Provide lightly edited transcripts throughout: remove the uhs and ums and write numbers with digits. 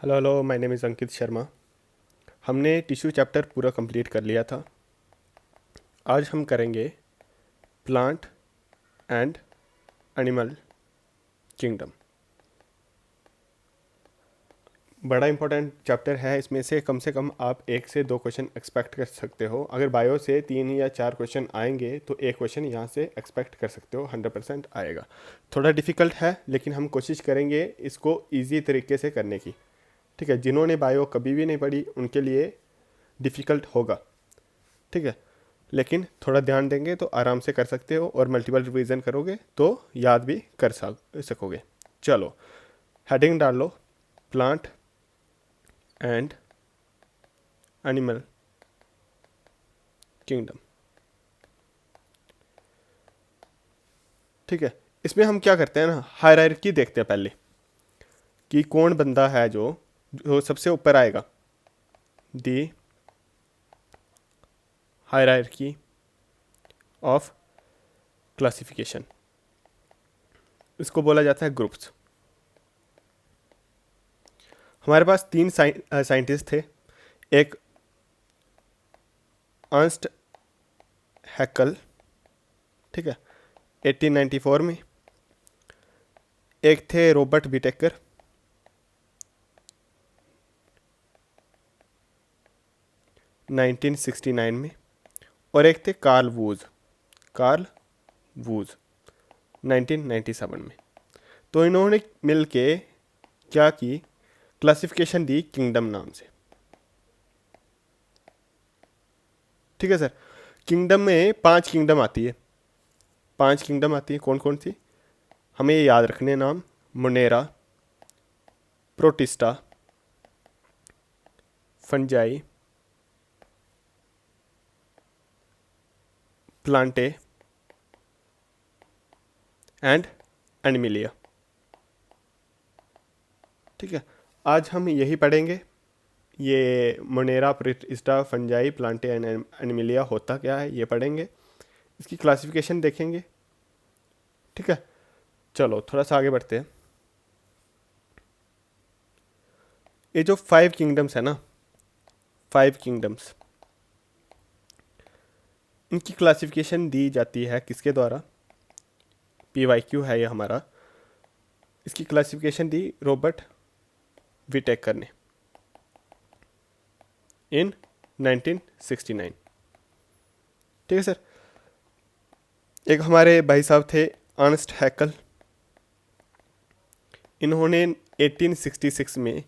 Hello hello, my name is Ankit Sharma. हमने tissue chapter पूरा complete कर लिया था। आज हम करेंगे प्लांट एंड एनिमल किंगडम। बड़ा इंपॉर्टेंट चैप्टर है। इसमें से कम आप 1 से 2 क्वेश्चन एक्सपेक्ट कर सकते हो। अगर बायो से 3 या 4 क्वेश्चन आएंगे तो एक क्वेश्चन यहाँ से एक्सपेक्ट कर सकते हो, 100% आएगा। थोड़ा डिफ़िकल्ट है लेकिन हम कोशिश करेंगे इसको ईजी तरीके से करने की। ठीक है, जिन्होंने बायो कभी भी नहीं पढ़ी उनके लिए डिफ़िकल्ट होगा। ठीक है, लेकिन थोड़ा ध्यान देंगे तो आराम से कर सकते हो और मल्टीपल रिवीजन करोगे तो याद भी कर सकोगे। चलो, हेडिंग डाल लो, प्लांट एंड एनिमल किंगडम। ठीक है, इसमें हम क्या करते हैं ना, हायरार्की देखते हैं पहले कि कौन बंदा है जो जो सबसे ऊपर आएगा। दी हायरार्की ऑफ क्लासिफिकेशन, इसको बोला जाता है ग्रुप्स। हमारे पास 3 साइंटिस्ट थे। एक अर्नस्ट हैकल, ठीक है, 1894 में। एक थे रॉबर्ट विटेकर, 1969 में। और एक थे कार्ल वूज 1997 में। तो इन्होंने मिल के क्या की, क्लासिफिकेशन दी किंगडम नाम से। ठीक है सर, किंगडम में 5 किंगडम आती है। 5 किंगडम आती है, कौन कौन सी हमें ये याद रखने नाम: Monera, protista, fungi, Plantae and Animalia. ठीक है, आज हम यही पढ़ेंगे। ये Monera, protista, fungi, Plantae and Animalia होता क्या है ये पढ़ेंगे। इसकी क्लासिफिकेशन देखेंगे। ठीक है, चलो थोड़ा सा आगे बढ़ते हैं। ये जो 5 किंगडम्स है ना, 5 किंगडम्स, इनकी क्लासिफिकेशन दी जाती है किसके द्वारा? PYQ है ये हमारा। इसकी क्लासिफिकेशन दी रॉबर्ट विटेकर ने इन 1969। ठीक है सर, एक हमारे भाई साहब थे अर्नस्ट हैकल। इन्होंने 1866 में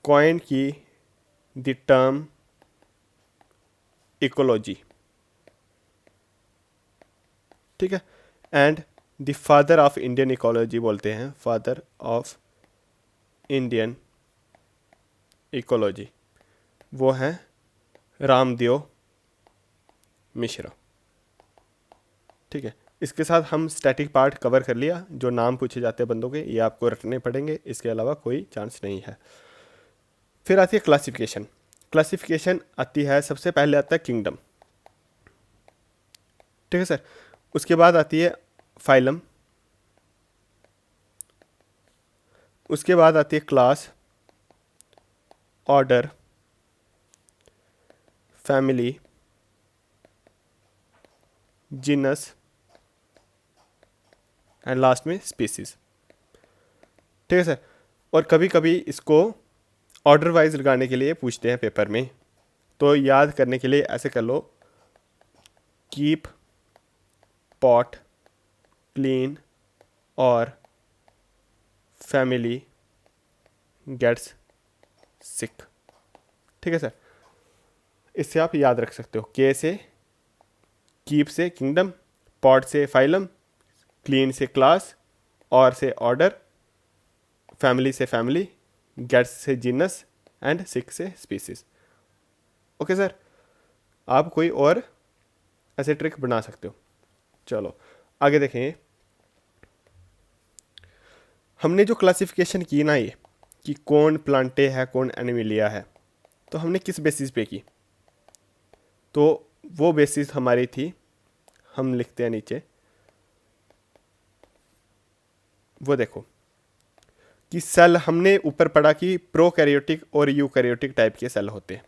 कॉइन की द टर्म इकोलॉजी। ठीक है, and the father of Indian ecology बोलते हैं, फादर ऑफ इंडियन इकोलॉजी वो हैं रामदेव मिश्रा। ठीक है, इसके साथ हम स्टैटिक पार्ट कवर कर लिया। जो नाम पूछे जाते हैं बंदों के, ये आपको रटने पड़ेंगे, इसके अलावा कोई चांस नहीं है। फिर आती है क्लासिफिकेशन। क्लासिफिकेशन आती है, सबसे पहले आता है किंगडम। ठीक है सर, उसके बाद आती है फाइलम, उसके बाद आती है class, order, family, genus and last में स्पीसीज। ठीक है सर, और कभी कभी इसको ऑर्डर वाइज लगाने के लिए पूछते हैं पेपर में, तो याद करने के लिए ऐसे कर लो: कीप, पॉट, क्लीन और फैमिली गेट्स सिक। ठीक है सर, इससे आप याद रख सकते हो। के से कीप से किंगडम, पॉट से फाइलम, क्लीन से क्लास, और से ऑर्डर, फैमिली से फैमिली, गेट्स से जीनस एंड सिक से स्पीसीज। ओके सर, आप कोई और ऐसे ट्रिक बना सकते हो। चलो आगे देखें। हमने जो क्लासिफिकेशन की ना, ये कि कौन प्लांटे है कौन एनिमिलिया है, तो हमने किस बेसिस पे की? तो वो बेसिस हमारी थी, हम लिखते हैं नीचे, वो देखो, कि सेल, हमने ऊपर पढ़ा कि प्रोकैरियोटिक और यूकैरियोटिक टाइप के सेल होते हैं।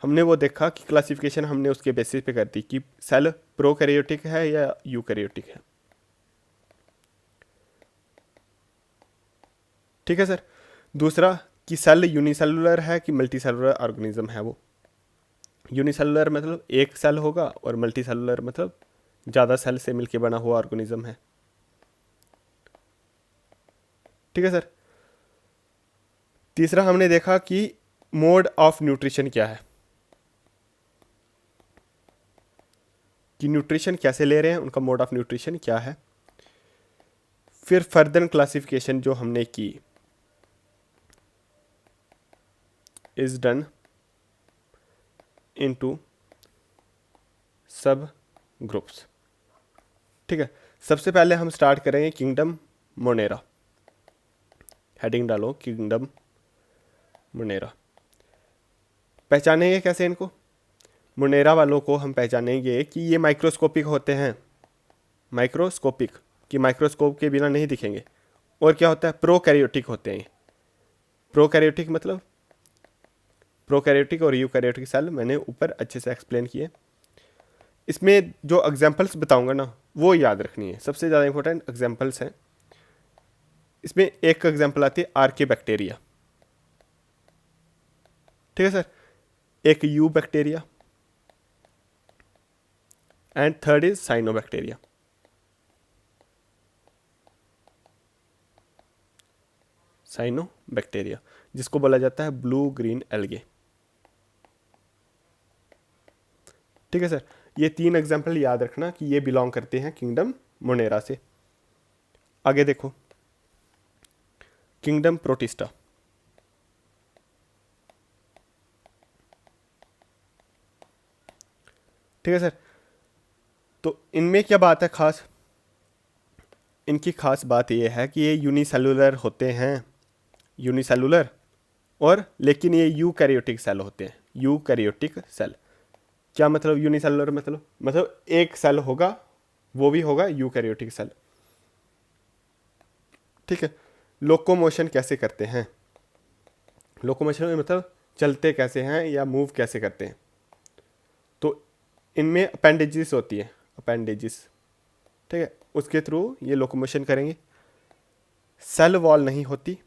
हमने वो देखा कि क्लासिफिकेशन हमने उसके बेसिस पे कर दी कि सेल प्रोकैरियोटिक है या यूकैरियोटिक है। ठीक है सर। दूसरा कि सेल यूनिसेलुलर है कि मल्टीसेलुलर ऑर्गेनिज्म है। वो यूनिसेलुलर मतलब एक सेल होगा और मल्टीसेलुलर मतलब ज़्यादा सेल से मिलके बना हुआ ऑर्गेनिज्म है। ठीक है सर। तीसरा हमने देखा कि मोड ऑफ न्यूट्रिशन क्या है, कि न्यूट्रिशन कैसे ले रहे हैं, उनका मोड ऑफ न्यूट्रिशन क्या है। फिर फर्दर क्लासिफिकेशन जो हमने की इज डन इनटू सब ग्रुप्स। ठीक है। सबसे पहले हम स्टार्ट करेंगे किंगडम मोनेरा। हेडिंग डालो किंगडम मोनेरा। पहचानेंगे कैसे इनको? मोनेरा वालों को हम पहचानेंगे कि ये माइक्रोस्कोपिक होते हैं। माइक्रोस्कोपिक कि माइक्रोस्कोप के बिना नहीं दिखेंगे। और क्या होता है? प्रोकैरियोटिक होते हैं। प्रोकैरियोटिक मतलब प्रोकैरियोटिक और यूकैरियोटिक सेल मैंने ऊपर अच्छे से एक्सप्लेन किए। इसमें जो एग्जांपल्स बताऊंगा ना वो याद रखनी है, सबसे ज़्यादा इंपॉर्टेंट एग्जांपल्स हैं। इसमें एक एग्जांपल आती है आर्के बैक्टीरिया। ठीक है सर। एक you bacteria and third is cyanobacteria. Cyanobacteria जिसको बोला जाता है ब्लू ग्रीन एल्गे। ठीक है सर। ये तीन एग्जांपल याद रखना कि ये बिलोंग करते हैं किंगडम मोनेरा से। आगे देखो किंगडम प्रोटिस्टा। ठीक है सर। तो इनमें क्या बात है खास? इनकी खास बात यह है कि ये यूनिसेलुलर होते हैं, यूनिसेलुलर, और लेकिन ये यूकैरियोटिक सेल होते हैं। यूकैरियोटिक सेल क्या मतलब? यूनिसेलुलर मतलब एक सेल होगा, वो भी होगा यूकैरियोटिक सेल। ठीक है। लोकोमोशन कैसे करते हैं? लोकोमोशन मतलब चलते कैसे हैं या मूव कैसे करते हैं। तो इनमें अपेंडेजिस होती है, अपेंडेजिस। ठीक है। उसके थ्रू ये लोकोमोशन करेंगे। सेल वॉल नहीं होती,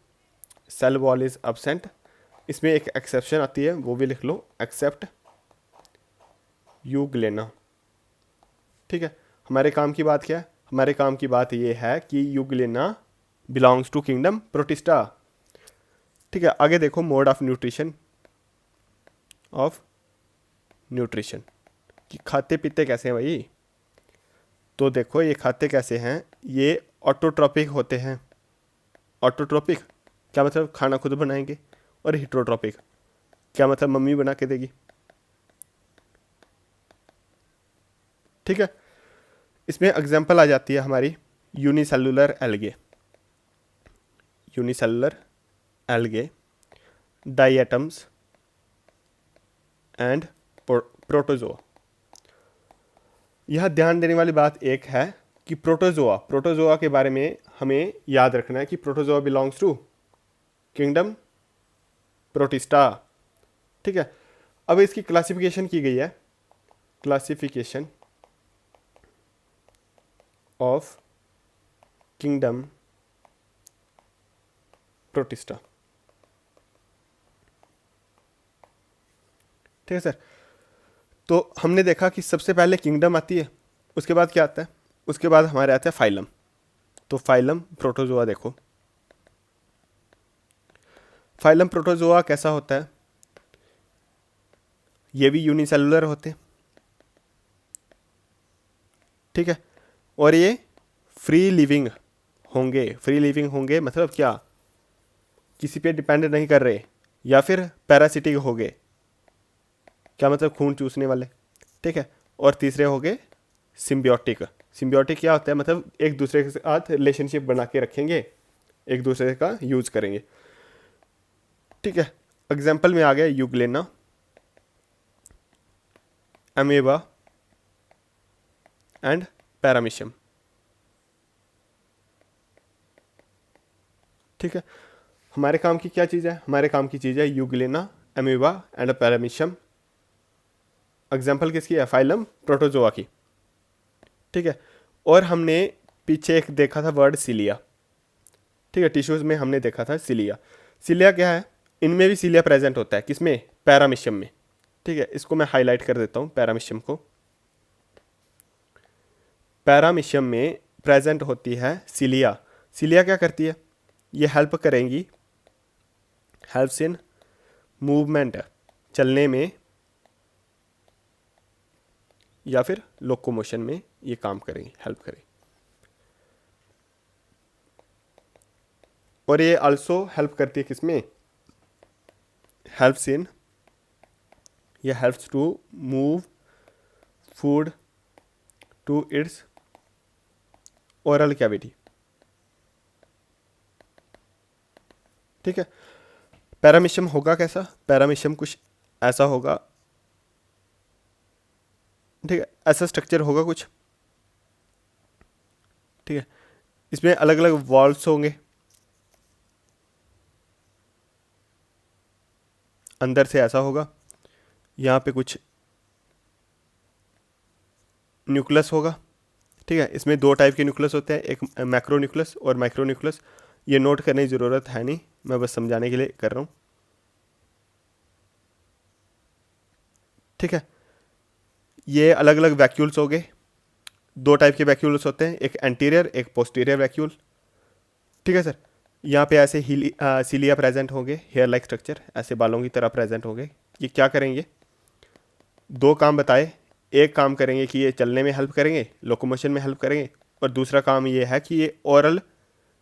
सेल वॉल इज एब्सेंट। इसमें एक एक्सेप्शन आती है, वो भी लिख लो, एक्सेप्ट यूग्लेना। ठीक है। हमारे काम की बात क्या है? हमारे काम की बात ये है कि euglena belongs to kingdom protista. ठीक है। आगे देखो mode of nutrition, of nutrition कि खाते पीते कैसे हैं भाई। तो देखो ये खाते कैसे हैं, ये ऑटोट्रॉपिक होते हैं। ऑटोट्रॉपिक क्या मतलब? खाना खुद बनाएंगे। और हिट्रोट्रॉपिक क्या मतलब? मम्मी बना के देगी। ठीक है। इसमें एग्जांपल आ जाती है हमारी unicellular algae, unicellular algae, diatoms and protozoa. यह ध्यान देने वाली बात एक है कि प्रोटोजोआ, प्रोटोजोआ के बारे में हमें याद रखना है कि protozoa belongs to kingdom protista. ठीक है। अब इसकी क्लासिफिकेशन की गई है, क्लासिफिकेशन ऑफ किंगडम प्रोटिस्टा। ठीक है सर। तो हमने देखा कि सबसे पहले किंगडम आती है, उसके बाद क्या आता है? उसके बाद हमारे आता है फाइलम। तो फाइलम प्रोटोजोआ देखो, फाइलम प्रोटोजोआ कैसा होता है? ये भी यूनिसेलुलर होते हैं। ठीक है। और ये फ्री लिविंग होंगे। फ्री लिविंग होंगे मतलब क्या? किसी पे डिपेंड नहीं कर रहे, या फिर पैरासिटिक हो गए। क्या मतलब? खून चूसने वाले। ठीक है। और तीसरे हो गए सिम्बियोटिक। सिम्बियोटिक क्या होता है? मतलब एक दूसरे के साथ रिलेशनशिप बना के रखेंगे, एक दूसरे का यूज करेंगे। ठीक है। एग्जाम्पल में आ गया यूग्लेना, अमेबा एंड पैरामीशियम। ठीक है, हमारे काम की क्या चीज़ है, हमारे काम की चीज़ है Euglena, amoeba and paramecium. Example किसकी है, फाइलम प्रोटोजोआ की। ठीक है, और हमने पीछे एक देखा था वर्ड सिलिया। ठीक है, टिश्यूज़ में हमने देखा था सिलिया। सिलिया क्या है, इनमें भी सिलिया प्रेजेंट होता है, किसमें, पैरामीशियम में। ठीक है, इसको मैं हाईलाइट कर देता हूँ पैरामीशियम को। पैरामीशियम में प्रेजेंट होती है सिलिया। सिलिया क्या करती है, ये हेल्प करेंगी, हेल्प्स इन मूवमेंट, चलने में या फिर लोकोमोशन में ये काम करेंगी, हेल्प करेंगी। और ये आल्सो हेल्प करती है किसमें, हेल्प्स इन, ये helps to move food to its oral cavity. ठीक है, पैरामीशियम होगा कैसा, पैरामीशियम कुछ ऐसा होगा। ठीक है, ऐसा स्ट्रक्चर होगा कुछ। ठीक है, इसमें अलग अलग वॉल्स होंगे, अंदर से ऐसा होगा, यहाँ पे कुछ न्यूक्लियस होगा। ठीक है, इसमें दो टाइप के न्यूक्लियस होते हैं, एक मैक्रो न्यूक्लियस और माइक्रो न्यूक्लियस। ये नोट करने की ज़रूरत है नहीं, मैं बस समझाने के लिए कर रहा हूँ। ठीक है, ये अलग अलग वैक्यूल्स हो गए, दो टाइप के वैक्यूल्स होते हैं, एक एंटीरियर एक पोस्टीरियर वैक्यूल। ठीक है सर, यहाँ पे ऐसे सीलिया प्रेजेंट होंगे, हेयर लाइक स्ट्रक्चर ऐसे बालों की तरह प्रेजेंट होंगे। ये क्या करेंगे, दो काम बताए, एक काम करेंगे कि ये चलने में हेल्प करेंगे, लोकोमोशन में हेल्प करेंगे, और दूसरा काम ये है कि ये ओरल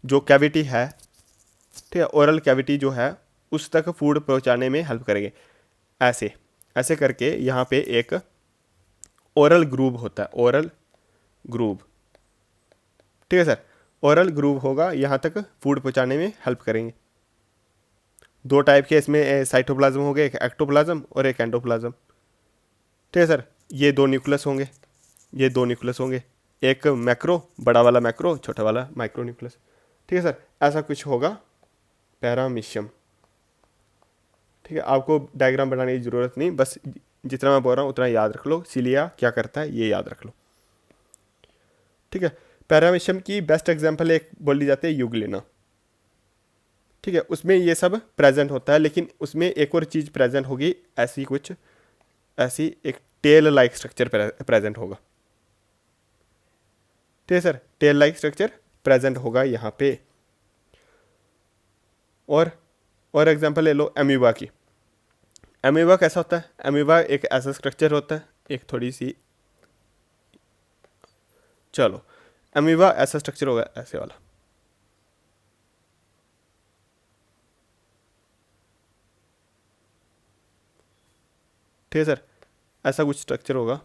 जो कैविटी है, ठीक है, ओरल कैविटी जो है उस तक फूड पहुँचाने में हेल्प करेंगे। ऐसे ऐसे करके यहाँ पे एक ओरल ग्रूव होता है, ओरल ग्रूव। ठीक है सर, ओरल ग्रूव होगा, यहाँ तक फूड पहुँचाने में हेल्प करेंगे। दो टाइप के इसमें साइटोप्लाज्म हो गए, एक एक्टोप्लाज्म और एक एंडोप्लाज्म। ठीक है सर, ये दो न्यूक्लियस होंगे, ये दो न्यूक्लियस होंगे, एक मैक्रो बड़ा वाला मैक्रो, छोटा वाला माइक्रो न्यूक्लियस। ठीक है सर, ऐसा कुछ होगा पैरामीशियम। ठीक है, आपको डायग्राम बनाने की ज़रूरत नहीं, बस जितना मैं बोल रहा हूँ उतना याद रख लो, सिलिया क्या करता है ये याद रख लो। ठीक है, पैरामीशियम की बेस्ट एग्जांपल एक बोली जाती है यूग्लिना। ठीक है, उसमें ये सब प्रेजेंट होता है, लेकिन उसमें एक और चीज़ प्रेजेंट होगी, ऐसी कुछ, ऐसी एक टेल लाइक स्ट्रक्चर प्रेजेंट होगा। ठीक है sir, tail like structure present होगा यहाँ पे। और एग्जांपल ले लो एमीबा की। एमीबा कैसा होता है, एमीबा एक ऐसा स्ट्रक्चर होता है, एक थोड़ी सी, चलो एमीबा ऐसा स्ट्रक्चर होगा, ऐसे वाला। ठीक है सर, ऐसा कुछ स्ट्रक्चर होगा।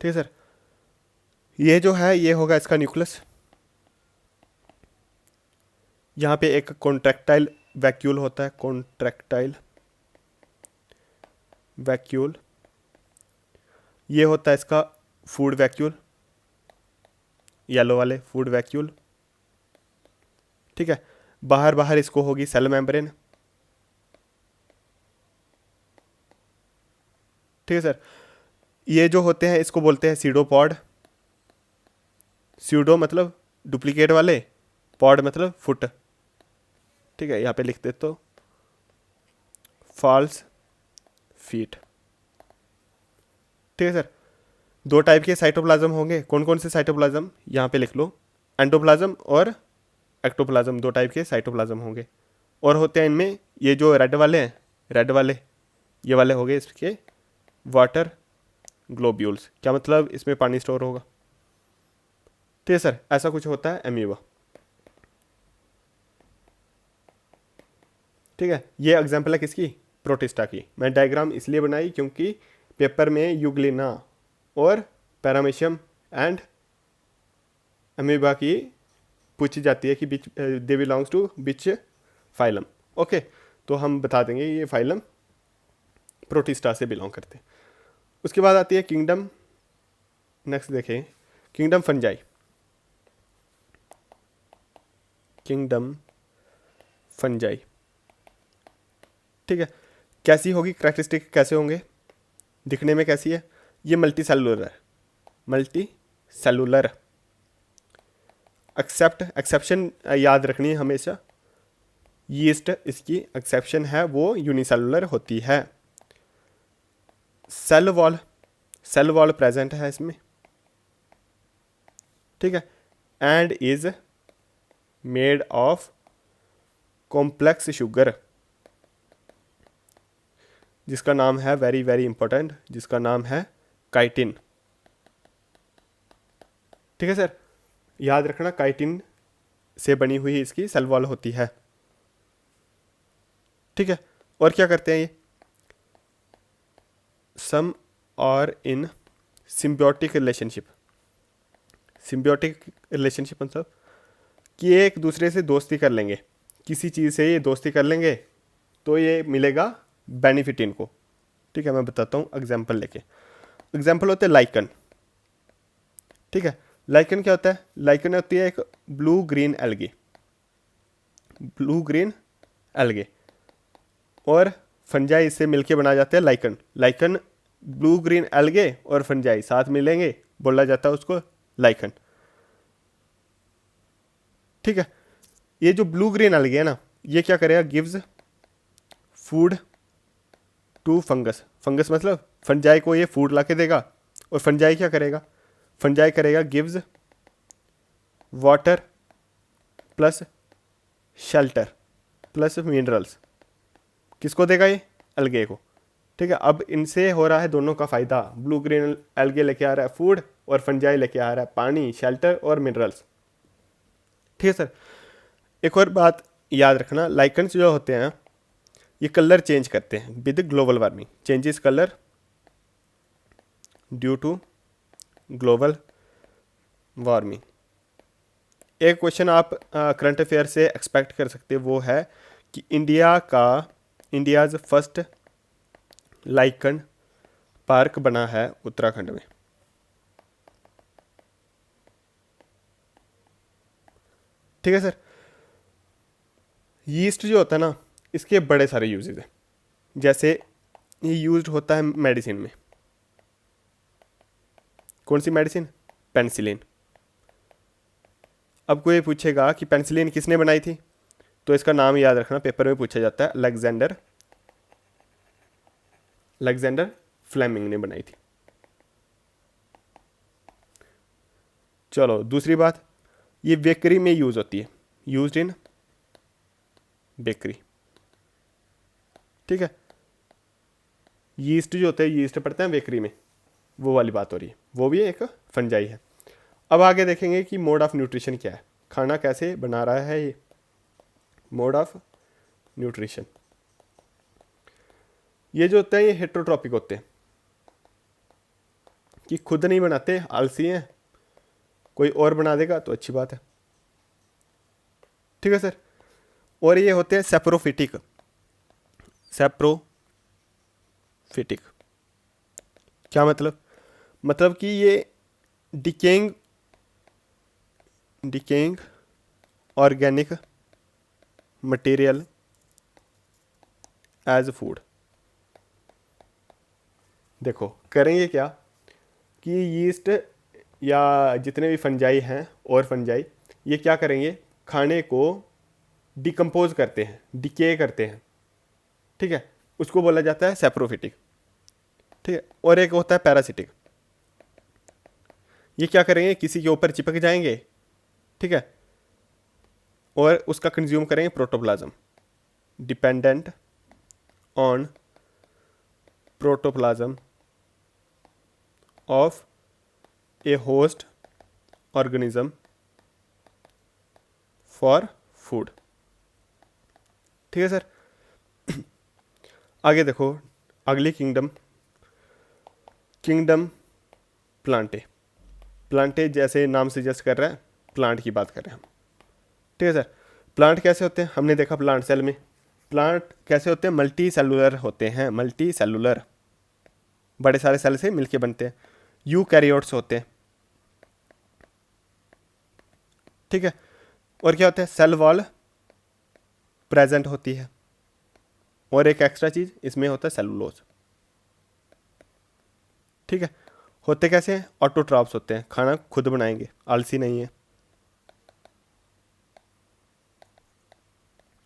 ठीक है सर, ये जो है ये होगा इसका न्यूक्लियस। यहाँ पे एक कॉन्ट्रैक्टाइल वैक्यूल होता है, कॉन्ट्रैक्टाइल वैक्यूल। ये होता है इसका फूड वैक्यूल, येलो वाले फूड वैक्यूल। ठीक है, बाहर बाहर इसको होगी सेल मेम्ब्रेन। ठीक है सर, ये जो होते हैं इसको बोलते हैं सीडोपॉड। सीडो मतलब डुप्लीकेट वाले, पॉड मतलब फुट। ठीक है, यहाँ पे लिख देते हो फॉल्स फीट। ठीक है सर, दो टाइप के साइटोप्लाज्म होंगे, कौन कौन से साइटोप्लाज्म यहाँ पे लिख लो, एंडोप्लाज्म और एक्टोप्लाज्म, दो टाइप के साइटोप्लाज्म होंगे। और होते हैं इनमें ये जो रेड वाले हैं, रेड वाले ये वाले हो गए इसके वाटर ग्लोब्यूल्स। क्या मतलब, इसमें पानी स्टोर होगा। ठीक है सर, ऐसा कुछ होता है एमीबा। ठीक है, ये एग्जाम्पल है किसकी, प्रोटिस्टा की। मैं डायग्राम इसलिए बनाई क्योंकि पेपर में यूग्लिना और पैरामीशियम एंड अमीबा की पूछी जाती है कि which they belongs to which phylum. Okay, तो हम बता देंगे ये फाइलम प्रोटिस्टा से बिलोंग करते हैं। उसके बाद आती है किंगडम। नेक्स्ट देखें, किंगडम फंजाई। किंगडम फंजाई, ठीक है। कैसी होगी, करैक्टरिस्टिक कैसे होंगे, दिखने में कैसी है? ये मल्टी सेलुलर है, मल्टी सेलुलर। एक्सेप्शन याद रखनी है हमेशा, यीस्ट इसकी एक्सेप्शन है, वो यूनिसेलुलर होती है। सेल वॉल प्रेजेंट है इसमें, ठीक है। And is made of complex sugar, जिसका नाम है वेरी वेरी इंपॉर्टेंट, जिसका नाम है काइटिन, ठीक है सर। याद रखना काइटिन से बनी हुई इसकी सेल वॉल होती है, ठीक है। और क्या करते हैं ये, सम और इन सिम्बियोटिक रिलेशनशिप। सिम्बियोटिक रिलेशनशिप मतलब कि एक दूसरे से दोस्ती कर लेंगे, किसी चीज़ से ये दोस्ती कर लेंगे तो ये मिलेगा बेनिफिट इनको, ठीक है। मैं बताता हूँ एग्जाम्पल लेके। एग्जाम्पल होते हैं लाइकन, ठीक है। लाइकन क्या होता है? लाइकन होती है एक blue green algae, blue green algae, और फंजाई इससे मिलके बनाए जाते हैं lichen. Lichen blue green algae और फंजाई साथ मिलेंगे, बोला जाता है उसको लाइकन, ठीक है। ये जो ब्लू ग्रीन एल्गे है ना, ये क्या करेगा, gives food to fungus. Fungus मतलब फंजाई को ये फूड ला के देगा, और फंजाई क्या करेगा, फंजाई करेगा gives water plus shelter plus minerals. किसको देगा ये? अलगे को, ठीक है। अब इनसे हो रहा है दोनों का फ़ायदा, ब्लू ग्रीन एल्गे लेके आ रहा है फूड और फंजाई लेके आ रहा है पानी, शेल्टर और मिनरल्स, ठीक है सर। एक और बात याद रखना, लाइकन्स जो होते हैं ये कलर चेंज करते हैं with global warming, changes colour due to global warming. एक क्वेश्चन आप करंट अफेयर से एक्सपेक्ट कर सकते हो, वो है कि इंडियाज़ फर्स्ट लाइकन पार्क बना है उत्तराखंड में, ठीक है सर। यीस्ट जो होता है ना, इसके बड़े सारे यूजेज हैं, जैसे ये यूज्ड होता है मेडिसिन में। कौन सी मेडिसिन? पेनिसिलिन। अब कोई पूछेगा कि पेनिसिलिन किसने बनाई थी, तो इसका नाम याद रखना, पेपर में पूछा जाता है, अलेक्जेंडर फ्लेमिंग ने बनाई थी। चलो दूसरी बात, ये बेकरी में यूज होती है, यूज्ड इन बेकरी, ठीक है। यीस्ट जो होता है, यीस्ट पड़ता है बेकरी में, वो वाली बात हो रही है, वो भी एक फंजाई है। अब आगे देखेंगे कि मोड ऑफ न्यूट्रिशन क्या है, खाना कैसे बना रहा है ये, मोड ऑफ न्यूट्रिशन। ये जो होते हैं ये हेट्रोट्रॉपिक होते हैं, कि खुद नहीं बनाते, आलसी हैं, कोई और बना देगा तो अच्छी बात है, ठीक है सर। और ये होते हैं सेप्रोफिटिक। सेप्रोफिटिक क्या मतलब? मतलब कि ये decaying organic material as food. देखो करेंगे क्या कि यीस्ट या जितने भी फंजाई हैं और फंजाई, ये क्या करेंगे, खाने को डिकम्पोज करते हैं, डिके करते हैं, ठीक है। उसको बोला जाता है सेप्रोफिटिक, ठीक है। और एक होता है पैरासिटिक, ये क्या करेंगे, किसी के ऊपर चिपक जाएंगे, ठीक है, और उसका कंज्यूम करेंगे protoplasm, dependent on protoplasm of A host organism for food, ठीक है सर। आगे देखो, अगली किंगडम प्लांटे। प्लांटे जैसे नाम सजेस्ट कर रहा है, प्लांट की बात कर रहे हैं हम। ठीक है सर। प्लांट कैसे होते हैं, हमने देखा प्लांट सेल में। प्लांट कैसे होते हैं, मल्टी सेलुलर होते हैं, मल्टी सेलुलर, बड़े सारे सेल से मिलके बनते हैं। यूकैरियोट्स होते हैं। ठीक है। और क्या होता है, सेल वॉल प्रेजेंट होती है, और एक एक्स्ट्रा चीज इसमें होता है सेलुलोज। ठीक है। होते कैसे हैं, ऑटोट्रॉप्स होते हैं, खाना खुद बनाएंगे, आलसी नहीं है।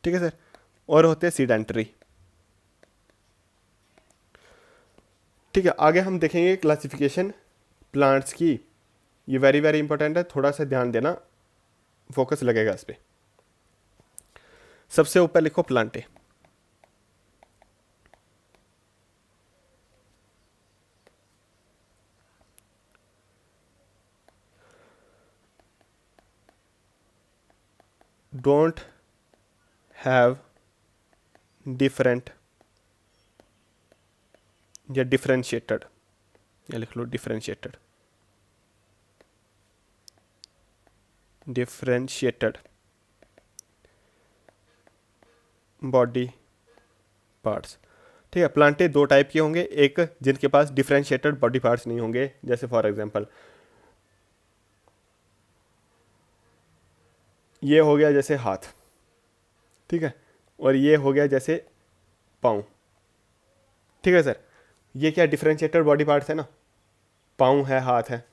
ठीक है सर। और होते हैं सीडेंटरी। ठीक है। आगे हम देखेंगे क्लासिफिकेशन प्लांट्स की। ये वेरी वेरी इंपॉर्टेंट है, थोड़ा सा ध्यान देना, फोकस लगेगा इस पे। सबसे ऊपर लिखो प्लांटे। डोंट हैव डिफरेंट या डिफरेंशिएटेड, या लिख लो डिफरेंशिएटेड, डिफरेंशिएटेड बॉडी पार्ट्स। ठीक है। प्लांटे दो टाइप के होंगे, एक जिनके पास डिफरेंशिएटेड बॉडी पार्ट्स नहीं होंगे, जैसे फॉर एग्जांपल ये हो गया जैसे हाथ। ठीक है। और ये हो गया जैसे पाँव। ठीक है सर। ये क्या डिफरेंशिएटेड बॉडी पार्ट्स है ना, पाँव है, हाथ है।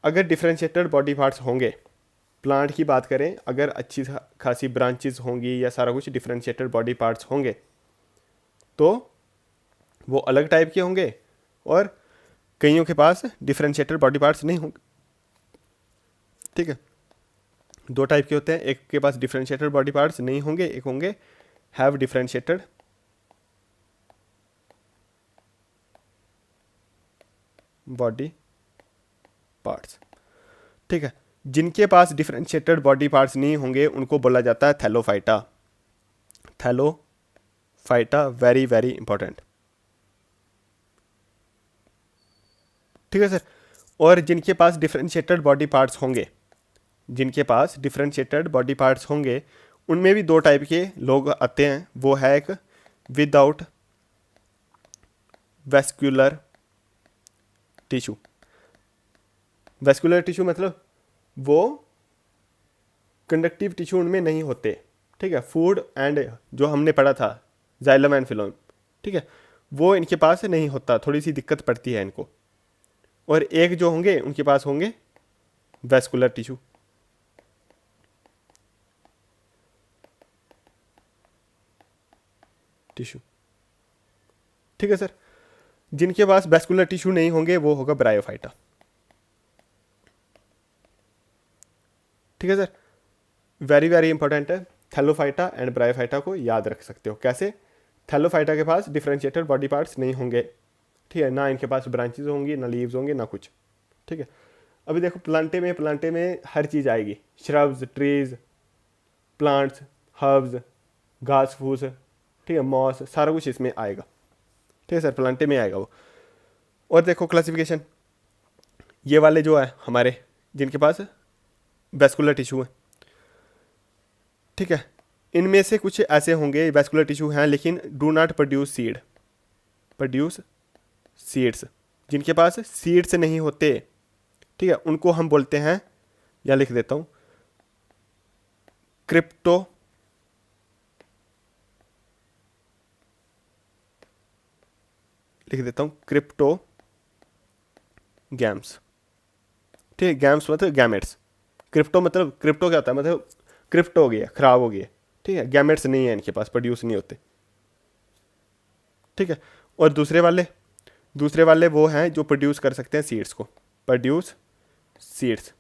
अगर डिफरेंशिएटेड बॉडी पार्ट्स होंगे, प्लांट की बात करें, अगर अच्छी खासी ब्रांचेस होंगी या सारा कुछ डिफरेंशिएटेड बॉडी पार्ट्स होंगे, तो वो अलग टाइप के होंगे, और कईयों के पास डिफरेंशिएटेड बॉडी पार्ट्स नहीं होंगे। ठीक है। दो टाइप के होते हैं, एक के पास डिफरेंशिएटेड बॉडी पार्ट्स नहीं होंगे, एक होंगे हैव डिफरेंशिएटेड बॉडी पार्ट्स। ठीक है। जिनके पास डिफरेंशिएटेड बॉडी पार्ट्स नहीं होंगे उनको बोला जाता है Thallophyta. Thallophyta, very very important. ठीक है सर। और जिनके पास डिफरेंशिएटेड बॉडी पार्ट्स होंगे, जिनके पास डिफरेंशिएटेड बॉडी पार्ट्स होंगे, उनमें भी दो टाइप के लोग आते हैं। वो है एक without vascular tissue. Vascular tissue मतलब वो कंडक्टिव टिश्यू उनमें नहीं होते। ठीक है। फूड एंड जो हमने पढ़ा था, जाइलम एंड फिलोम, ठीक है, वो इनके पास नहीं होता, थोड़ी सी दिक्कत पड़ती है इनको। और एक जो होंगे उनके पास होंगे वेस्कुलर टिश्यू। ठीक है सर। जिनके पास वेस्कुलर टिश्यू नहीं होंगे वो होगा ब्रायोफाइटा। ठीक है सर। वेरी वेरी इंपॉर्टेंट है, थैलोफाइटा एंड ब्रायोफाइटा को याद रख सकते हो। कैसे, थैलोफाइटा के पास डिफरेंशिएटेड बॉडी पार्ट्स नहीं होंगे। ठीक है। ना इनके पास ब्रांचेस होंगी, ना लीव्स होंगे, ना कुछ। ठीक है। अभी देखो प्लांटे में हर चीज़ आएगी, श्रब्स, ट्रीज, प्लांट्स, हर्ब्स, घास फूस, ठीक है, मॉस, सारा कुछ इसमें आएगा। ठीक है सर, प्लांटे में आएगा वो। और देखो क्लासिफिकेशन, ये वाले जो है हमारे, जिनके पास वेस्कुलर टिश्यू है, ठीक है, इनमें से कुछ ऐसे होंगे वेस्कुलर टिश्यू हैं लेकिन डू नॉट प्रोड्यूस सीड्स। जिनके पास सीड्स नहीं होते, ठीक है, उनको हम बोलते हैं, या लिख देता हूं, क्रिप्टो क्रिप्टो गैम्स। ठीक है। गैम्स मतलब गैमेट्स। क्रिप्टो मतलब, क्रिप्टो क्या होता है, मतलब क्रिप्टो हो गया, खराब हो गया। ठीक है। गैमेट्स नहीं है इनके पास, प्रोड्यूस नहीं होते। ठीक है। और दूसरे वाले वो हैं जो प्रोड्यूस कर सकते हैं सीड्स को, प्रोड्यूस सीड्स।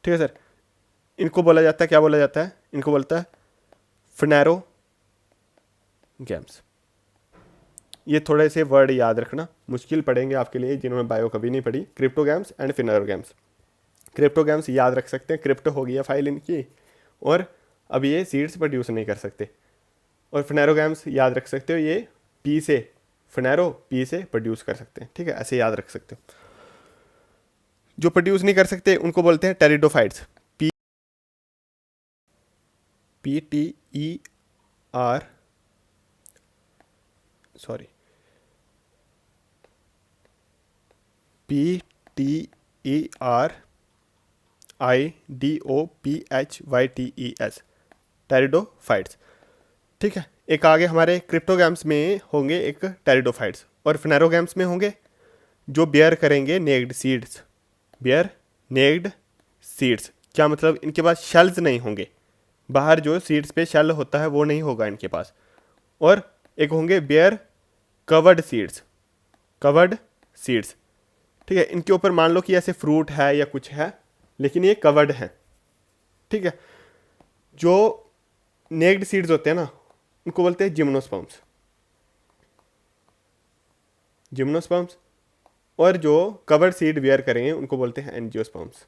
ठीक है सर। इनको बोला जाता है, क्या बोला जाता है, इनको बोलता है फनेरो गैम्स। ये थोड़े से वर्ड याद रखना, मुश्किल पड़ेंगे आपके लिए जिन्होंने बायो कभी नहीं पढ़ी। Cryptogams and फिनरोगैम्स। क्रिप्टोगैम्स याद रख सकते हैं, क्रिप्टो हो गया फाइल इनकी, और अब ये सीड्स प्रोड्यूस नहीं कर सकते। और फेनेरोगैम्स याद रख सकते हो, ये पी से फेनेरो, पी से प्रोड्यूस कर सकते हैं, ठीक है, ऐसे याद रख सकते हो। जो प्रोड्यूस नहीं कर सकते उनको बोलते हैं pteridophytes, P T E R sorry PTERIDOPHYTES, pteridophytes, ठीक है। एक आगे हमारे क्रिप्टोगैम्स में होंगे एक टेरिडोफाइट्स, और फेनेरोगैम्स में होंगे जो बेयर करेंगे naked seeds, bear naked seeds. क्या मतलब, इनके पास शेल्स नहीं होंगे, बाहर जो सीड्स पे शेल होता है वो नहीं होगा इनके पास। और एक होंगे bear covered seeds, covered seeds, ठीक है। इनके ऊपर मान लो कि ऐसे फ्रूट है या कुछ है, लेकिन ये कवर्ड है, ठीक है। जो नेक्ड सीड्स होते हैं ना, उनको बोलते हैं जिम्नोस्पर्म्स, जिम्नोस्पर्म्स। और जो कवर्ड सीड वेयर करेंगे उनको बोलते हैं एंजियोस्पर्म्स,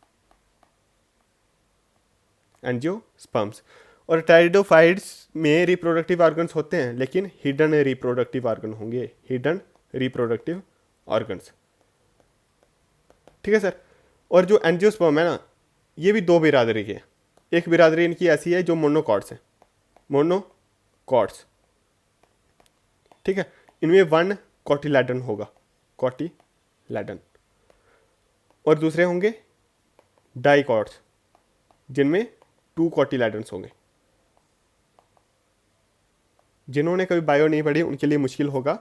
एंजियोस्पर्म्स। और टेरिडोफाइट्स में रिप्रोडक्टिव ऑर्गन्स होते हैं, लेकिन हिडन रिप्रोडक्टिव ऑर्गन होंगे, हिडन रिप्रोडक्टिव ऑर्गन्स, ठीक है सर। और जो एंजियोस्पर्म है ना, ये भी दो बिरादरी के, एक बिरादरी इनकी ऐसी है जो मोनोकॉट्स है, मोनोकॉट्स, ठीक है। इनमें वन कॉटिलैडन होगा, कॉटिलैडन। और दूसरे होंगे डाइकॉट्स, जिनमें टू कॉटिलैडन्स होंगे। जिन्होंने कभी बायो नहीं पढ़ी उनके लिए मुश्किल होगा,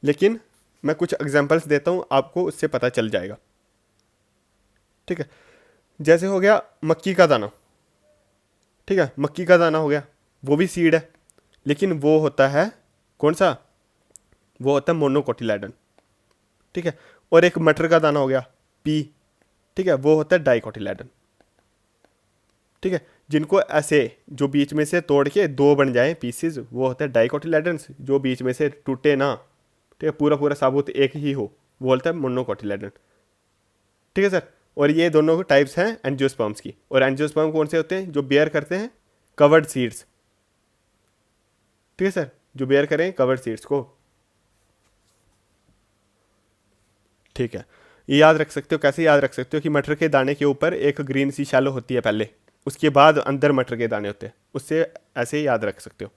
लेकिन मैं कुछ एग्जांपल्स देता हूँ, आपको उससे पता चल जाएगा, ठीक है। जैसे हो गया मक्की का दाना, ठीक है, मक्की का दाना हो गया, वो भी सीड है, लेकिन वो होता है कौन सा, वो होता है मोनोकोटिलैडन, ठीक है। और एक मटर का दाना हो गया, पी, ठीक है, वो होता है डाइकोटिलैडन, ठीक है। जिनको ऐसे जो बीच में से तोड़ के दो बन जाए पीसेस, वो होते हैं डाइकोटिलैडन्स। जो बीच में से टूटे ना, ठीक है, पूरा पूरा साबुत एक ही हो, वो बोलता है मोनोकोटिलैडन, ठीक है सर। और ये दोनों टाइप्स हैं एंजियोस्पर्म्स की। और एंजियोस्पर्म कौन से होते हैं, जो बेयर करते हैं कवर्ड सीड्स, ठीक है सर, जो बेयर करें कवर्ड सीड्स को, ठीक है। ये याद रख सकते हो, कैसे याद रख सकते हो कि मटर के दाने के ऊपर एक ग्रीन सी शैलो होती है पहले, उसके बाद अंदर मटर के दाने होते हैं, उससे ऐसे ही याद रख सकते हो,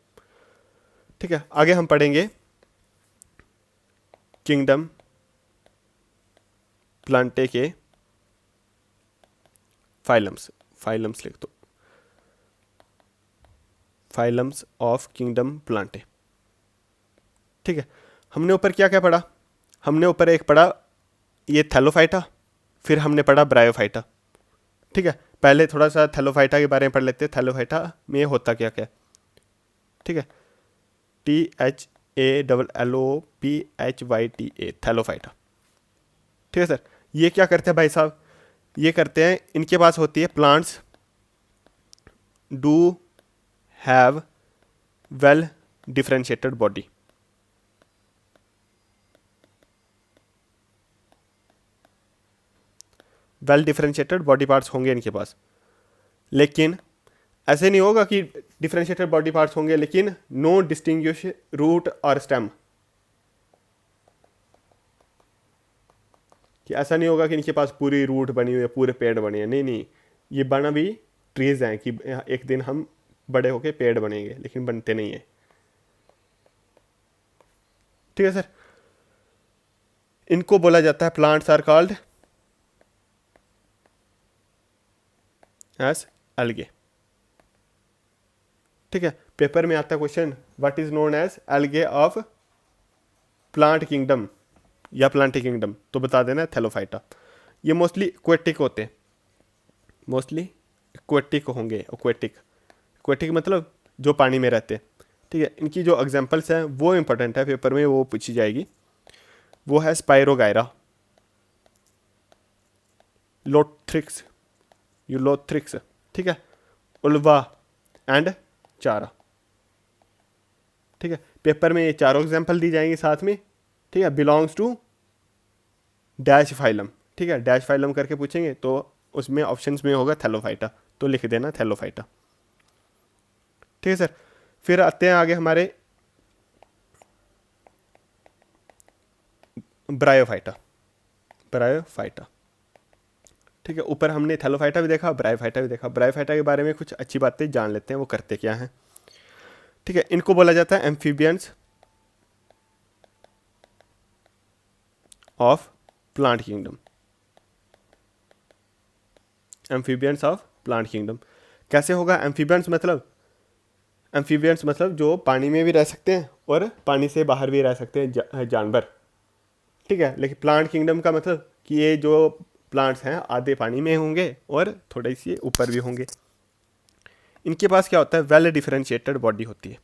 ठीक है। आगे हम पढ़ेंगे किंगडम प्लांटे के फाइलम्स, फाइलम्स लिख दो, फाइलम्स ऑफ किंगडम प्लांटे, ठीक है। हमने ऊपर क्या क्या पढ़ा, हमने ऊपर एक पढ़ा ये थैलोफाइटा, फिर हमने पढ़ा ब्रायोफाइटा, ठीक है। पहले थोड़ा सा थैलोफाइटा के बारे में पढ़ लेते हैं, थैलोफाइटा में होता क्या क्या, ठीक है। THALLOPHYTA, थैलोफाइटा, ठीक है सर। ये क्या करते हैं भाई साहब, ये करते हैं, इनके पास होती है plants do have well differentiated body, well differentiated body parts होंगे इनके पास, लेकिन ऐसे नहीं होगा कि डिफरेंशिएटेड बॉडी पार्ट्स होंगे लेकिन नो डिस्टिंग्विश रूट और स्टेम, कि ऐसा नहीं होगा कि इनके पास पूरी रूट बनी हुई है, पूरे पेड़ बने हैं, नहीं नहीं, ये बना भी ट्रीज हैं कि एक दिन हम बड़े होके पेड़ बनेंगे, लेकिन बनते नहीं है, ठीक है सर। इनको बोला जाता है plants are called as algae, ठीक है। पेपर में आता है question, what is known as algae of plant kingdom या प्लांट किंगडम, तो बता देना थैलोफाइटा। ये मोस्टली एक्वेटिक होते हैं, मोस्टली एक्वेटिक होंगे, एक्वेटिक, एक्वेटिक मतलब जो पानी में रहते हैं, ठीक है। इनकी जो एग्जांपल्स हैं वो इंपॉर्टेंट है, पेपर में वो पूछी जाएगी। वो है स्पाइरोगायरा, लोथ्रिक्स, यूलोथ्रिक्स, ठीक है, उल्वा एंड चारा, ठीक है। पेपर में ये चारों एग्जांपल दी जाएंगे साथ में, ठीक है। बिलोंग्स टू डैश फाइलम, ठीक है, डैश फाइलम करके पूछेंगे तो उसमें ऑप्शंस में होगा थैलोफाइटा, तो लिख देना थैलोफाइटा, ठीक है सर। फिर आते हैं आगे हमारे ब्रायोफाइटा। ब्रायोफाइटा, ठीक है। ऊपर हमने थैलोफाइटा भी देखा, ब्रायोफाइटा भी देखा। ब्रायोफाइटा के बारे में कुछ अच्छी बातें जान लेते हैं, वो करते क्या हैं, ठीक है। इनको बोला जाता है amphibians of plant kingdom. Amphibians of plant kingdom कैसे होगा? एम्फीबियंस मतलब जो पानी में भी रह सकते हैं और पानी से बाहर भी रह सकते हैं जानवर, ठीक है। लेकिन प्लांट किंगडम का मतलब कि ये जो प्लांट्स हैं आधे पानी में होंगे और थोड़े से ऊपर भी होंगे। इनके पास क्या होता है? वेल डिफरेंशिएटेड बॉडी होती है,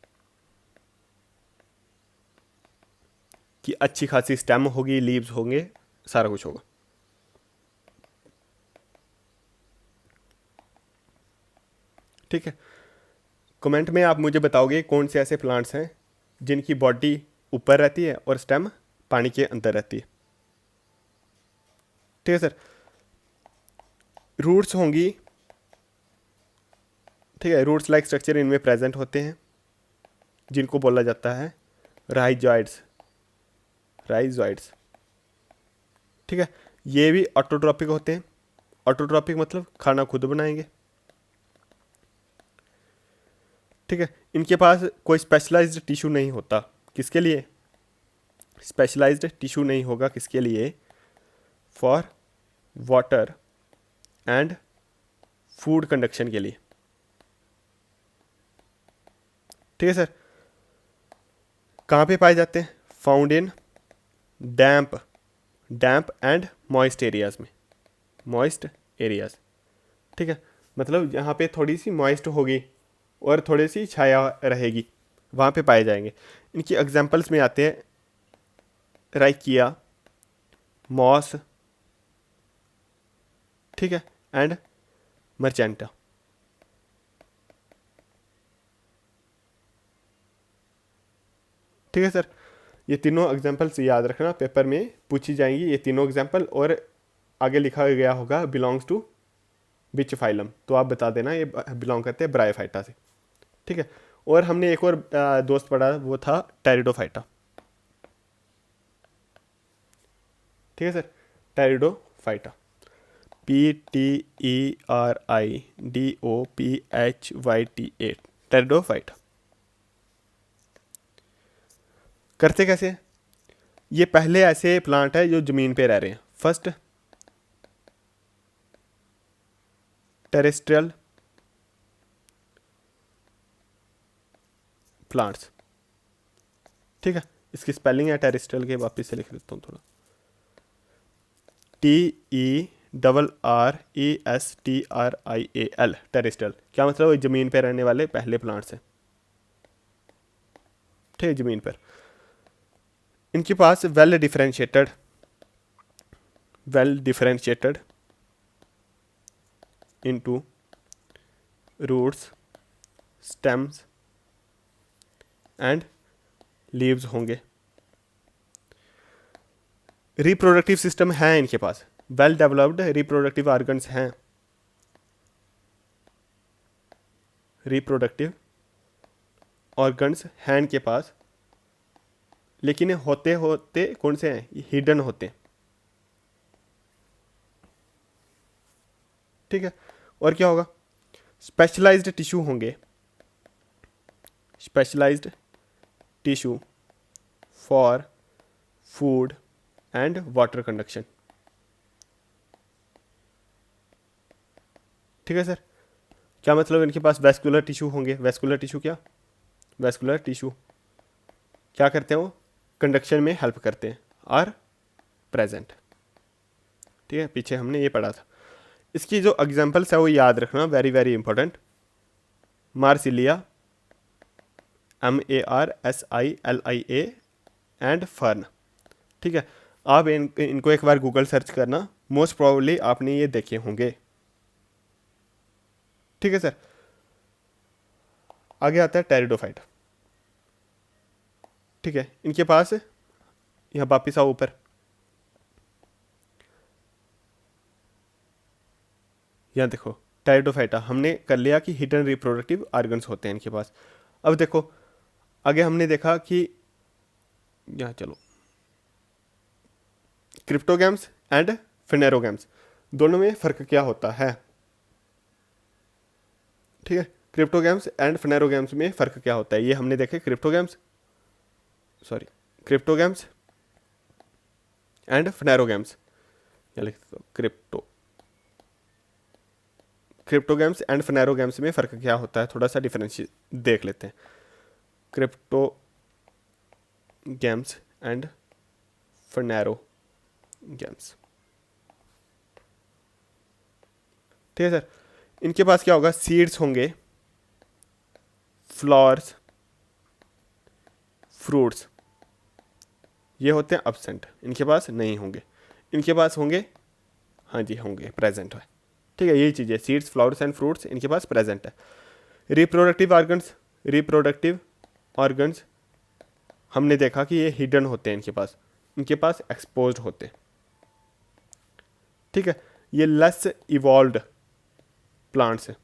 कि अच्छी खासी स्टेम होगी, लीव्स होंगे, सारा कुछ होगा, ठीक है। कमेंट में आप मुझे बताओगे कौन से ऐसे प्लांट्स हैं जिनकी बॉडी ऊपर रहती है और स्टेम पानी के अंदर रहती है, ठीक है सर। रूट्स होंगी, ठीक है। रूट्स लाइक स्ट्रक्चर इनमें प्रेजेंट होते हैं, जिनको बोला जाता है राइजॉइड्स। राइजॉइड्स, ठीक है। ये भी ऑटोट्रॉपिक होते हैं। ऑटोट्रॉपिक मतलब खाना खुद बनाएंगे, ठीक है। इनके पास कोई स्पेशलाइज्ड टिश्यू नहीं होता। किसके लिए स्पेशलाइज्ड टिश्यू नहीं होगा? किसके लिए? For water and food conduction के लिए, ठीक है सर। कहाँ पे पाए जाते हैं? Found in damp and moist areas में। मॉइस्ट एरियाज, ठीक है। मतलब यहाँ पे थोड़ी सी मॉइस्ट होगी और थोड़ी सी छाया रहेगी, वहाँ पे पाए जाएंगे। इनकी एग्जांपल्स में आते हैं राइकिया, मॉस, ठीक है, एंड मर्चेंटा, ठीक है सर। ये तीनों एग्जांपल्स याद रखना, पेपर में पूछी जाएंगी ये तीनों एग्जांपल, और आगे लिखा गया होगा बिलोंग्स टू विच फाइलम, तो आप बता देना ये बिलोंग करते हैं ब्रायोफाइटा से, ठीक है। और हमने एक और दोस्त पढ़ा, वो था टेरिडोफाइटा, ठीक है सर। Pteridophyta, PTERIDOPHYTA, pteridophyta. करते कैसे? ये पहले ऐसे प्लांट है जो ज़मीन पे रह रहे हैं। फर्स्ट टेरेस्ट्रियल प्लांट्स, ठीक है। इसकी स्पेलिंग है टेरेस्ट्रियल के, वापस से लिख देता हूँ थोड़ा, TERRESTRIAL, टेरेस्ट्रियल। क्या मतलब? ज़मीन पे रहने वाले पहले प्लांट्स हैं, ठीक है, ज़मीन पर। इनके पास well differentiated into roots, stems and leaves होंगे। रिप्रोडक्टिव सिस्टम है इनके पास, वेल डेवलप्ड रिप्रोडक्टिव ऑर्गन्स हैं। रिप्रोडक्टिव ऑर्गन्स हैं इनके पास, लेकिन होते होते कौन से हैं? हिडन होते हैं, ठीक है। और क्या होगा? स्पेशलाइज्ड टिश्यू होंगे, specialised tissue for food and water conduction, ठीक है सर। क्या मतलब? इनके पास वेस्कुलर टिश्यू होंगे। वेस्कुलर टिश्यू क्या? वेस्कुलर टिश्यू क्या करते हैं? वो कंडक्शन में हेल्प करते हैं, आर प्रेजेंट, ठीक है। पीछे हमने ये पढ़ा था। इसकी जो एग्जांपल्स है वो याद रखना, very very important. Marsilea, MARSILIA and fern, ठीक है। आप इनको एक बार गूगल सर्च करना, मोस्ट प्रोबेबली आपने ये देखे होंगे, ठीक है सर। आगे आता है टेरिडोफाइट, ठीक है। इनके पास यहाँ वापिस आओ ऊपर, यहाँ देखो टेरिडोफाइटा हमने कर लिया कि हिडन रिप्रोडक्टिव ऑर्गन्स होते हैं इनके पास। अब देखो आगे हमने देखा कि यहाँ चलो, क्रिप्टोगैम्स एंड फिनेरोगैम्स दोनों में फ़र्क क्या होता है। ठीक है, क्रिप्टोगैम्स एंड फिनेरोगैम्स में फ़र्क क्या होता है ये हमने देखे। क्रिप्टोगैम्स एंड फिनेरोगैम्स, या लिख दो क्रिप्टोगैम्स एंड फिनेरोगैम्स में फ़र्क क्या होता है, थोड़ा सा डिफरेंस देख लेते हैं। क्रिप्टोगैम्स एंड फिनेरोगैम्स, ठीक है सर। इनके पास क्या होगा, सीड्स होंगे, फ्लावर्स, फ्रूट्स, ये होते हैं अब्सेंट, इनके पास नहीं होंगे। इनके पास होंगे, हाँ जी होंगे, प्रेजेंट है। ठीक है, यही चीज़ है, सीड्स फ्लावर्स एंड फ्रूट्स इनके पास प्रेजेंट है। रिप्रोडक्टिव ऑर्गन्स हमने देखा कि ये हिडन होते हैं, इनके पास एक्सपोज्ड होते हैं। ठीक है, ये लेस इवॉल्व्ड प्लांट्स है।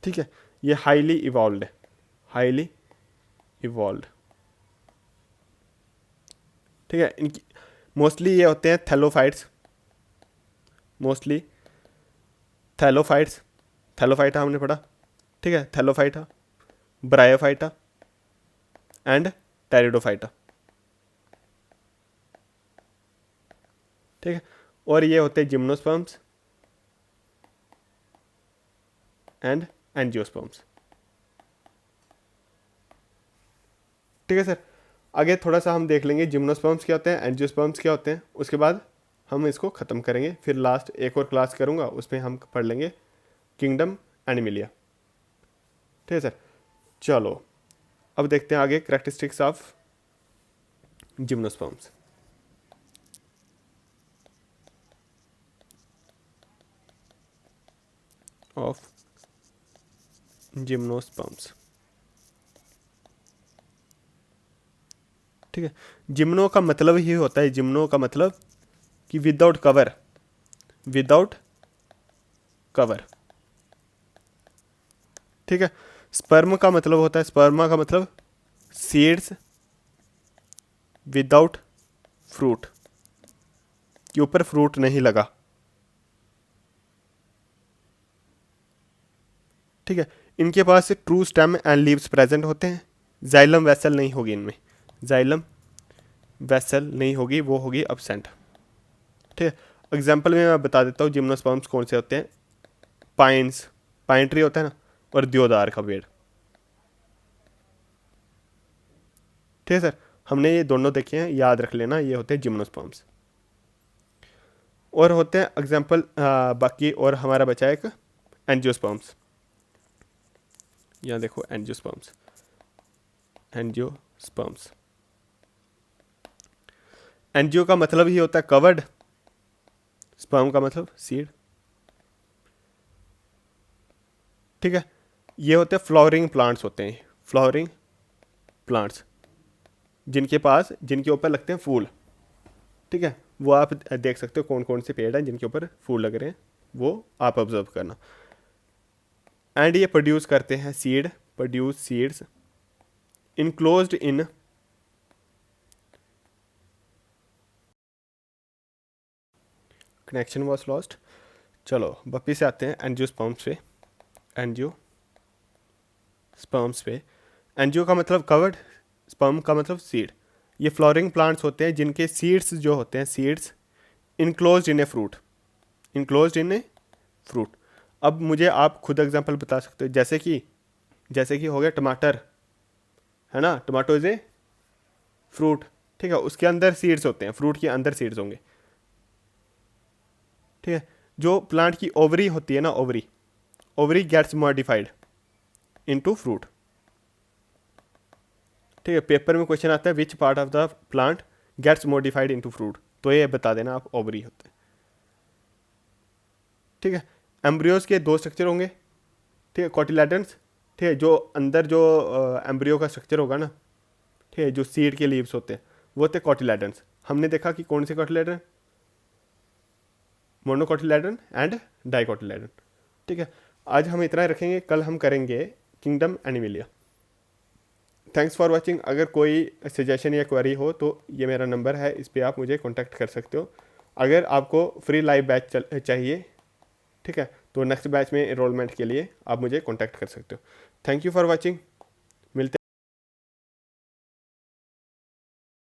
ठीक है, ये हाईली इवॉल्व्ड है, हाईली इवॉल्व्ड। ठीक है, इनकी मोस्टली ये होते हैं थैलोफाइट्स, मोस्टली थैलोफाइटा हमने पढ़ा। ठीक है, थैलोफाइटा, ब्रायोफाइटा एंड टेरिडोफाइटा। ठीक है, और ये होते हैं जिम्नोस्पर्म्स एंड एंजियोस्पर्म्स। ठीक है सर, आगे थोड़ा सा हम देख लेंगे जिम्नोस्पर्म्स क्या होते हैं, एंजियोस्पर्म्स क्या होते हैं, उसके बाद हम इसको ख़त्म करेंगे। फिर लास्ट एक और क्लास करूँगा, उसमें हम पढ़ लेंगे किंगडम एनिमिलिया। ठीक है सर, चलो अब देखते हैं आगे characteristics of gymnosperms. Of gymnosperms. ठीक है, जिम्नो का मतलब ही होता है, जिम्नो का मतलब कि विदाउट कवर, विदाउट कवर। ठीक है, स्पर्म का मतलब होता है, स्पर्मा का मतलब सीड्स विदाउट फ्रूट, के ऊपर फ्रूट नहीं लगा। ठीक है, इनके पास true stem and leaves present होते हैं। जाइलम वेसल नहीं होगी इनमें, जाइलम वेसल नहीं होगी, वो होगी अब्सेंट। ठीक है, एग्जाम्पल में मैं बता देता हूँ जिम्नोस्पर्म्स कौन से होते हैं। पाइन ट्री होता है ना, और देवदार का पेड़। ठीक है सर, हमने ये दोनों देखे हैं, याद रख लेना, ये होते हैं जिम्नोस्पर्म्स। और होते हैं एग्जाम्पल बाकी, और हमारा बचा एक एंजियोस्पर्म्स। यहाँ देखो एंजियोस्पर्म्स, एंजियोस्पर्म्स। एंजियो का मतलब ही होता है कवर्ड, स्पर्म का मतलब सीड। ठीक है, ये होते हैं फ्लावरिंग प्लांट्स होते हैं, फ्लावरिंग प्लांट्स जिनके ऊपर लगते हैं फूल। ठीक है, वो आप देख सकते हो कौन कौन से पेड़ हैं जिनके ऊपर फूल लग रहे हैं, वो आप ऑब्जर्व करना। एंड ये प्रोड्यूस करते हैं produce seeds enclosed in connection was lost. चलो वापिस से आते हैं एंजियोस्पर्म्स पे। एंजियो का मतलब कवर्ड, स्पर्म का मतलब सीड। ये फ्लोरिंग प्लांट्स होते हैं जिनके सीड्स जो होते हैं, seeds enclosed in a fruit, enclosed in a fruit. अब मुझे आप खुद एग्जांपल बता सकते हो, जैसे कि हो गया टमाटर, है ना, टमाटो इज ए फ्रूट। ठीक है, उसके अंदर सीड्स होते हैं, फ्रूट के अंदर सीड्स होंगे। ठीक है, जो प्लांट की ओवरी होती है ना, ovary gets modified into fruit. ठीक है, पेपर में क्वेश्चन आता है which part of the plant gets modified into fruit, तो ये बता देना आप, ओवरी होते हैं। ठीक है, एम्ब्रियोज के दो स्ट्रक्चर होंगे। ठीक है, कोटिलेडन्स। ठीक है, जो अंदर जो एम्ब्रियो का स्ट्रक्चर होगा ना, ठीक है, जो सीड के लीव्स होते हैं वो होते हैं कोटिलेडन्स। हमने देखा कि कौन से कोटिलेडन, मोनोकोटिलेडन एंड डाइकोटिलेडन। ठीक है, आज हम इतना रखेंगे, कल हम करेंगे kingdom Animalia. Thanks for watching. अगर कोई सजेशन या क्वेरी हो तो ये मेरा नंबर है, इस पर आप मुझे कॉन्टैक्ट कर सकते हो। अगर आपको फ्री लाइव बैच चाहिए, ठीक है, तो नेक्स्ट बैच में एनरोलमेंट के लिए आप मुझे कॉन्टैक्ट कर सकते हो। Thank you for watching.